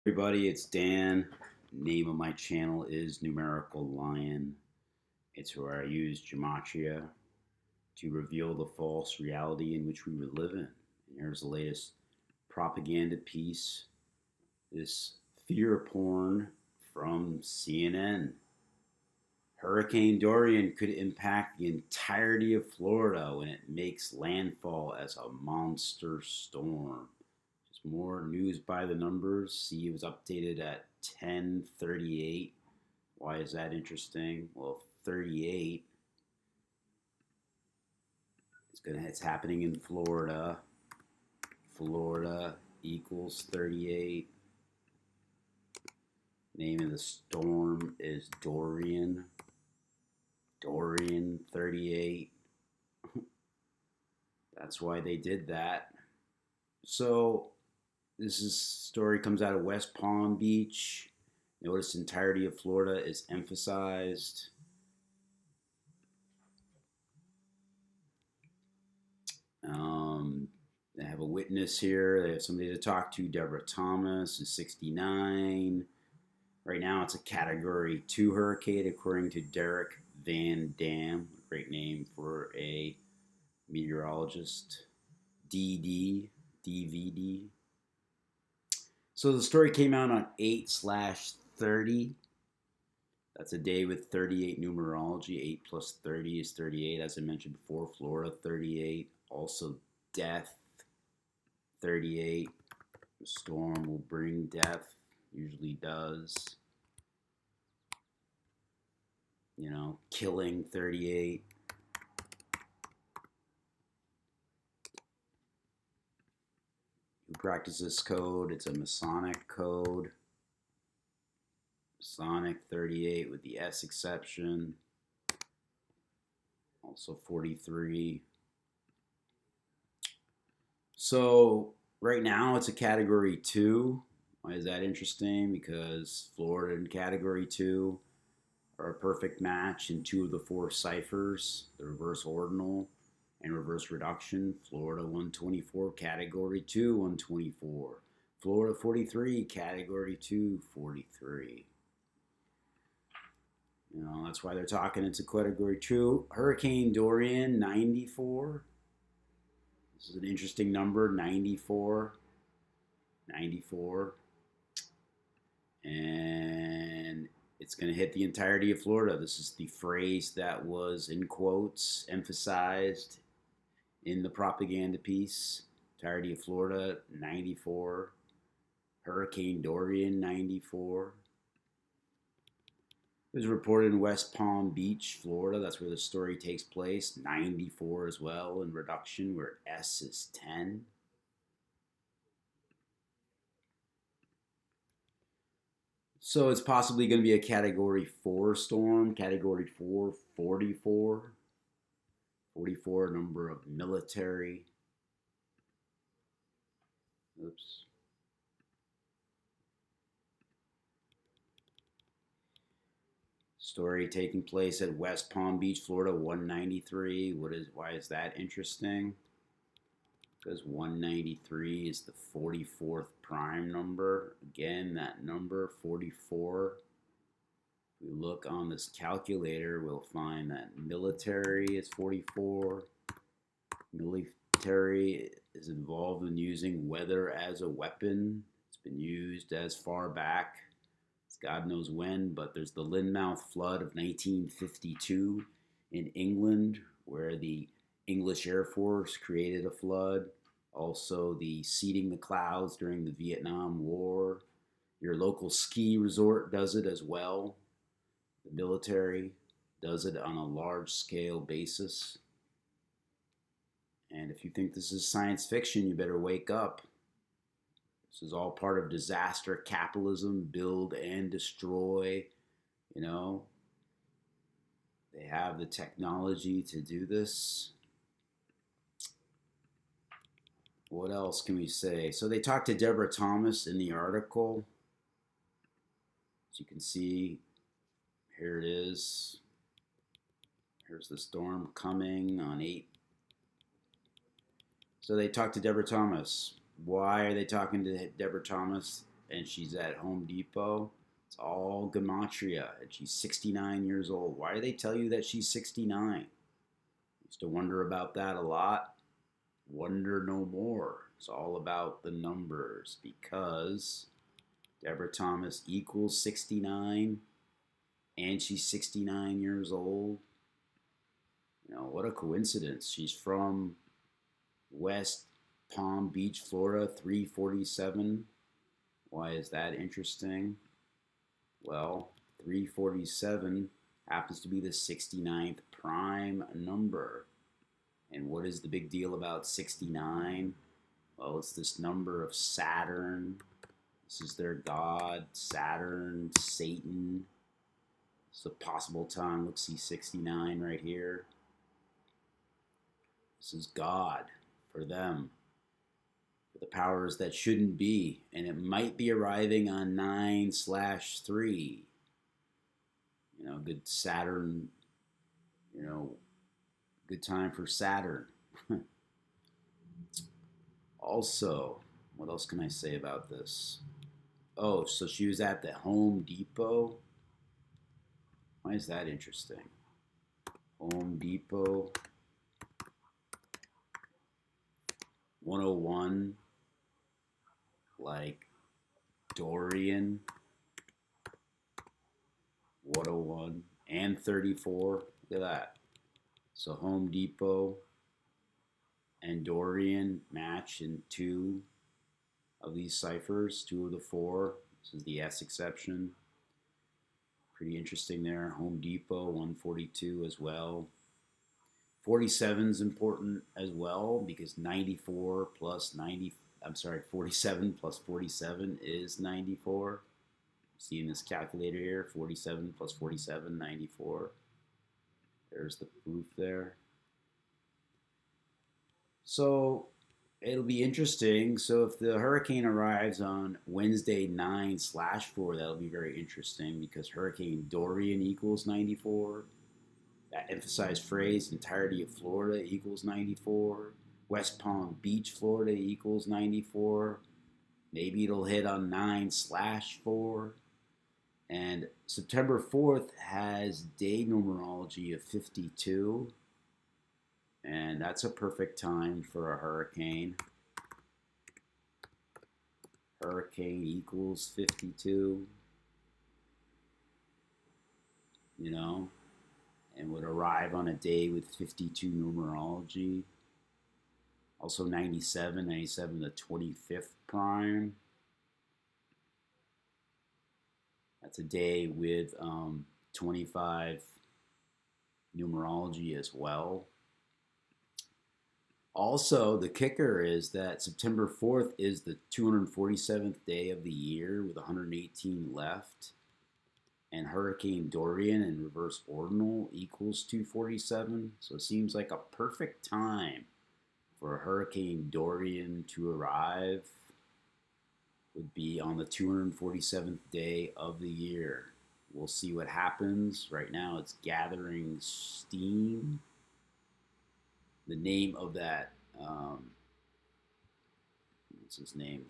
Everybody, it's Dan. Name of my channel is Numerical Lion. It's where I use gematria to reveal the false reality in which we would live in. And here's the latest propaganda piece. This fear porn from CNN. Hurricane Dorian could impact the entirety of Florida when it makes landfall as a monster storm. More news by the numbers. See, it was updated at 10:38. Why is that interesting? Well, 38. It's happening in Florida. Florida equals 38. Name of the storm is Dorian. Dorian 38. That's why they did that. So story comes out of West Palm Beach. Notice the entirety of Florida is emphasized. They have a witness here. They have somebody to talk to. Deborah Thomas is 69. Right now it's a Category 2 hurricane according to Derek Van Dam. Great name for a meteorologist. DVD. So the story came out on 8/30. That's a day with 38 numerology. 8 plus 30 is 38. As I mentioned before, Florida 38. Also death 38. The storm will bring death. Usually does. Killing 38. Who practices this code? It's a Masonic code. Masonic 38 with the S exception. Also 43. So right now it's a Category 2. Why is that interesting? Because Florida and Category 2 are a perfect match in 2 of the 4 ciphers, the reverse ordinal and reverse reduction. Florida 124, Category 2 124. Florida 43, Category 2 43. That's why they're talking it's a Category 2. Hurricane Dorian 94. This is an interesting number, 94. 94. And it's going to hit the entirety of Florida. This is the phrase that was, in quotes, emphasized in the propaganda piece. Entirety of Florida, 94. Hurricane Dorian, 94. It was reported in West Palm Beach, Florida. That's where the story takes place. 94 as well in reduction, where S is 10. So it's possibly going to be a Category 4 storm. Category 4, 44. 44, number of military. Oops. Story taking place at West Palm Beach, Florida, 193. Why is that interesting? Because 193 is the 44th prime number. Again, that number, 44. If we look on this calculator, we'll find that military is 44. Military is involved in using weather as a weapon. It's been used as far back as God knows when, but there's the Lynmouth flood of 1952 in England, where the English Air Force created a flood. Also, the seeding the clouds during the Vietnam War. Your local ski resort does it as well. The military does it on a large scale basis. And if you think this is science fiction, you better wake up. This is all part of disaster capitalism, build and destroy. They have the technology to do this. What else can we say? So they talked to Deborah Thomas in the article. As you can see, here it is. Here's the storm coming on 8. So they talked to Deborah Thomas. Why are they talking to Deborah Thomas? and she's at Home Depot. It's all gematria, and she's 69 years old. Why do they tell you that she's 69? Used to wonder about that a lot. Wonder no more. It's all about the numbers because Deborah Thomas equals 69 and she's 69 years old. You know, what a coincidence. She's from West Palm Beach, Florida, 347. Why is that interesting? Well, 347 happens to be the 69th prime number. And what is the big deal about 69? Well, it's this number of Saturn. This is their god, Saturn, Satan. It's a possible time. Let's see 69 right here. This is God for them, for the powers that shouldn't be. And it might be arriving on 9/3. You know, good Saturn, you know, good time for Saturn. Also, what else can I say about this? Oh, so she was at the Home Depot. Why is that interesting? Home Depot 101, like Dorian 101 and 34. Look at that. So Home Depot and Dorian match in 2 of these ciphers, 2 of the 4. This is the S exception. Pretty interesting there. Home Depot 142 as well. 47 is important as well because 94 plus 90, 47 plus 47 is 94. See in this calculator here, 47 plus 47, 94. There's the proof there. So it'll be interesting. So if the hurricane arrives on Wednesday 9/4, that'll be very interesting because Hurricane Dorian equals 94. That emphasized phrase, entirety of Florida equals 94. West Palm Beach, Florida equals 94. Maybe it'll hit on 9/4. And September 4th has day numerology of 52. And that's a perfect time for a hurricane. Hurricane equals 52. You know, and would arrive on a day with 52 numerology. Also 97, the 25th prime. That's a day with 25 numerology as well. Also, the kicker is that September 4th is the 247th day of the year with 118 left. And Hurricane Dorian in reverse ordinal equals 247. So it seems like a perfect time for Hurricane Dorian to arrive would be on the 247th day of the year. We'll see what happens. Right now it's gathering steam. The name of that, what's his name?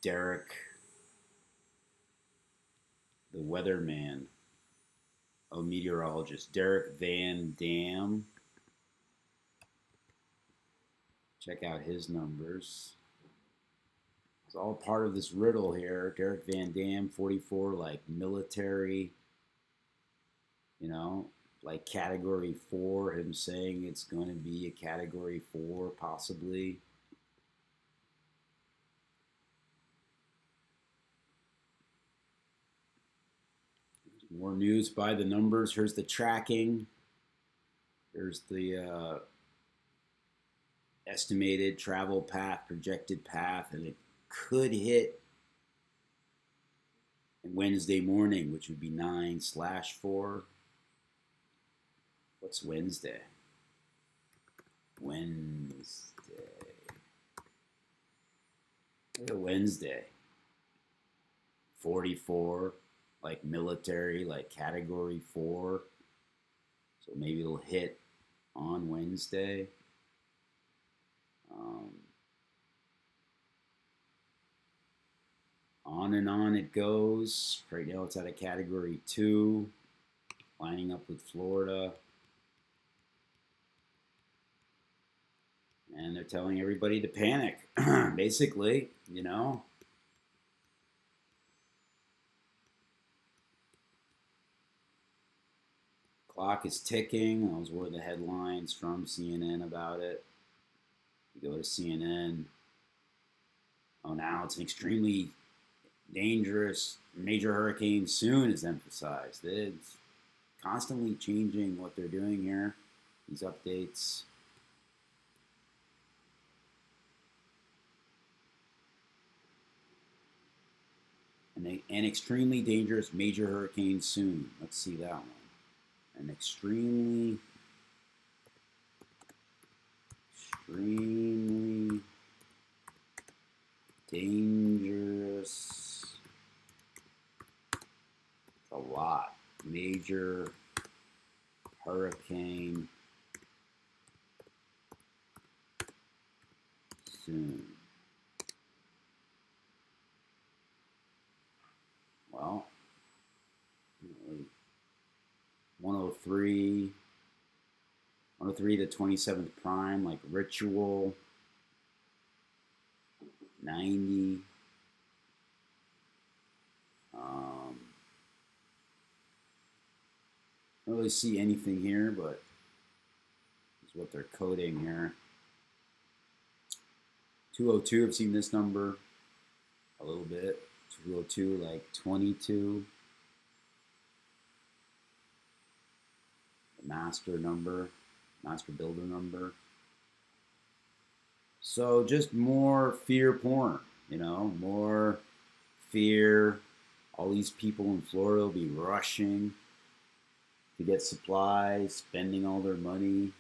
Derek, the weatherman, meteorologist, Derek Van Dam. Check out his numbers. It's all part of this riddle here. Derek Van Dam, 44, like military, you know, like category 4, him saying it's going to be a category 4 possibly. More news by the numbers. Here's the tracking. Here's the estimated travel path, projected path, and it could hit Wednesday morning, which would be 9/4. What's Wednesday? Wednesday. Look at Wednesday. 44. Like military, like category 4. So maybe it'll hit on Wednesday. and on it goes. Right now it's at a category 2, lining up with Florida. And they're telling everybody to panic, basically, you know. Clock is ticking. Those were the headlines from CNN about it. You go to CNN. Oh, now it's an extremely dangerous major hurricane soon is emphasized. It's constantly changing what they're doing here. These updates. An extremely dangerous major hurricane soon. Let's see that one. An extremely dangerous. It's a lot. Major hurricane soon. Well, 103 to 27th prime, like ritual. 90. I don't really see anything here, but it's what they're coding here. 202, I've seen this number a little bit. 202, like 22. The master number, master builder number. So just more fear porn, you know, more fear. All these people in Florida will be rushing to get supplies, spending all their money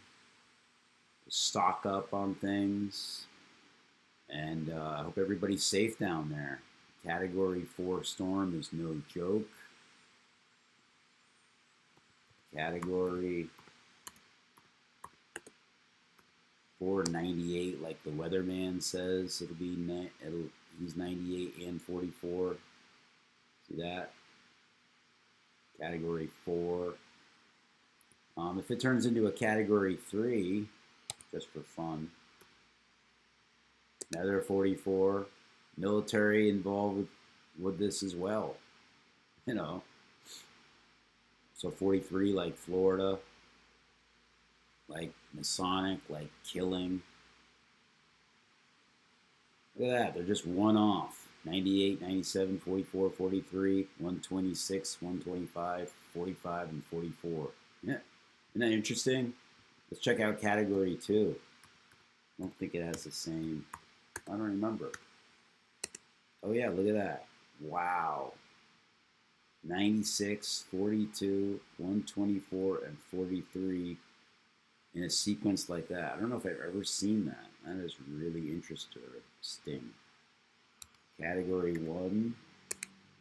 to stock up on things. And I hope everybody's safe down there. Category 4 storm is no joke. Category 498, like the weatherman says, it'll be he's 98 and 44. See that? Category 4. If it turns into a category 3, just for fun, another 44. Military involved with this as well, you know. So 43, like Florida, like Masonic, like killing. Look at that, they're just one off. 98, 97, 44, 43, 126, 125, 45, and 44. Yeah, isn't that interesting? Let's check out category 2. I don't think it has the same. I don't remember. Oh yeah, look at that. Wow. 96, 42, 124, and 43 in a sequence like that. I don't know if I've ever seen that. That is really interesting. Category 1,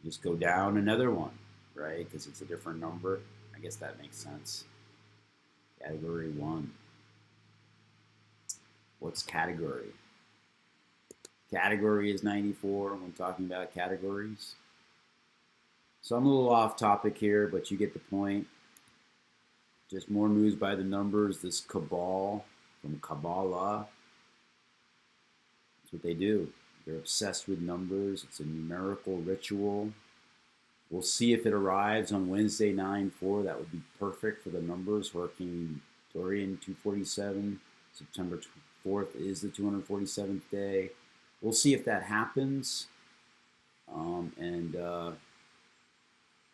just go down another one, right? Because it's a different number. I guess that makes sense. Category 1. What's category? Category is 94 when talking about categories. So I'm a little off topic here, but you get the point. Just more moves by the numbers. This cabal from Kabbalah. That's what they do. They're obsessed with numbers. It's a numerical ritual. We'll see if it arrives on Wednesday, 9/4. That would be perfect for the numbers. Hurricane Dorian, 247. September 4th is the 247th day. We'll see if that happens.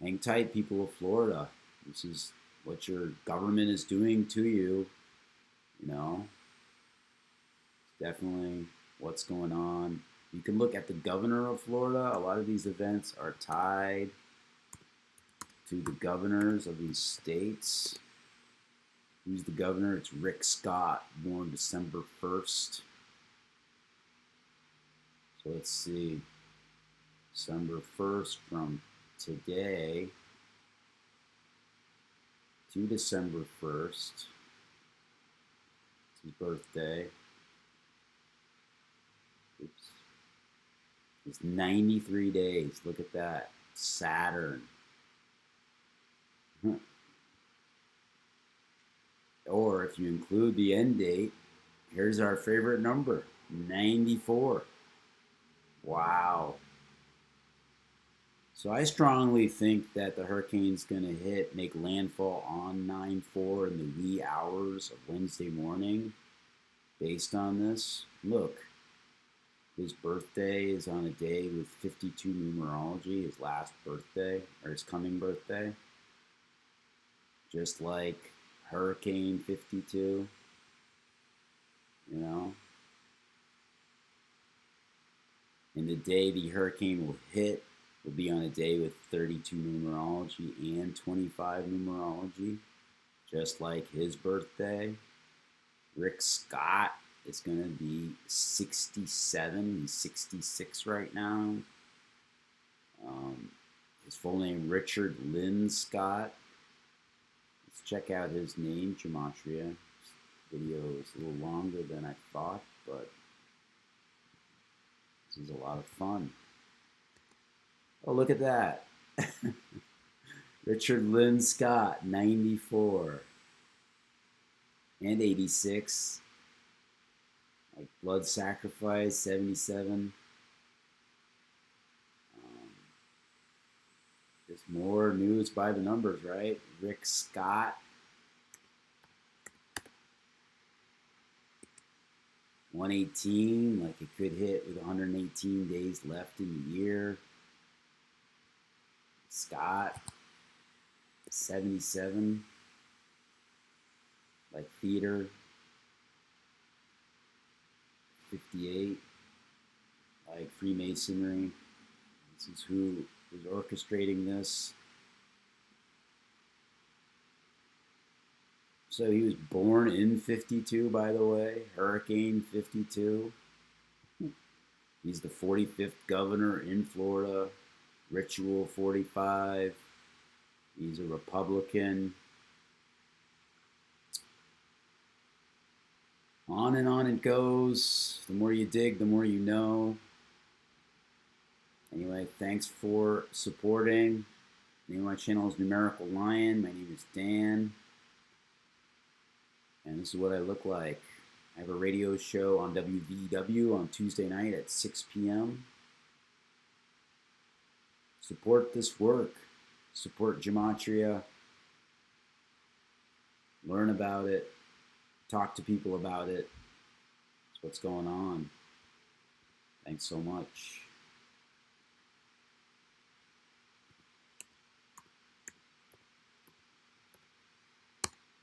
Hang tight, people of Florida. This is what your government is doing to you. You know, definitely what's going on. You can look at the governor of Florida. A lot of these events are tied to the governors of these states. Who's the governor? It's Rick Scott, born December 1st. So let's see. December 1st from today to December 1st. It's his birthday. Oops. It's 93 days. Look at that. Saturn. Or if you include the end date, here's our favorite number, 94. Wow. So I strongly think that the hurricane's going to make landfall on 9/4 in the wee hours of Wednesday morning. Based on this, look, his birthday is on a day with 52 numerology, his last birthday, or his coming birthday. Just like Hurricane 52, you know? And the day the hurricane will hit will be on a day with 32 numerology and 25 numerology, just like his birthday. Rick Scott is going to be 67. He's 66 right now. His full name, Richard Lynn Scott. Let's check out his name, Gematria. This video is a little longer than I thought, but this is a lot of fun. Oh, look at that. Richard Lynn Scott, 94. And 86. Like Blood Sacrifice, 77. There's more news by the numbers, right? Rick Scott. 118, like it could hit with 118 days left in the year. Scott, 77, like theater. 58, like Freemasonry. This is who is orchestrating this. So he was born in 52, by the way, Hurricane 52. He's the 45th governor in Florida, Ritual 45. He's a Republican. On it goes. The more you dig, the more you know. Anyway, thanks for supporting. The name of my channel is Numerical Lion. My name is Dan. And this is what I look like. I have a radio show on WVW on Tuesday night at 6 p.m. Support this work. Support Gematria. Learn about it. Talk to people about it. That's what's going on. Thanks so much.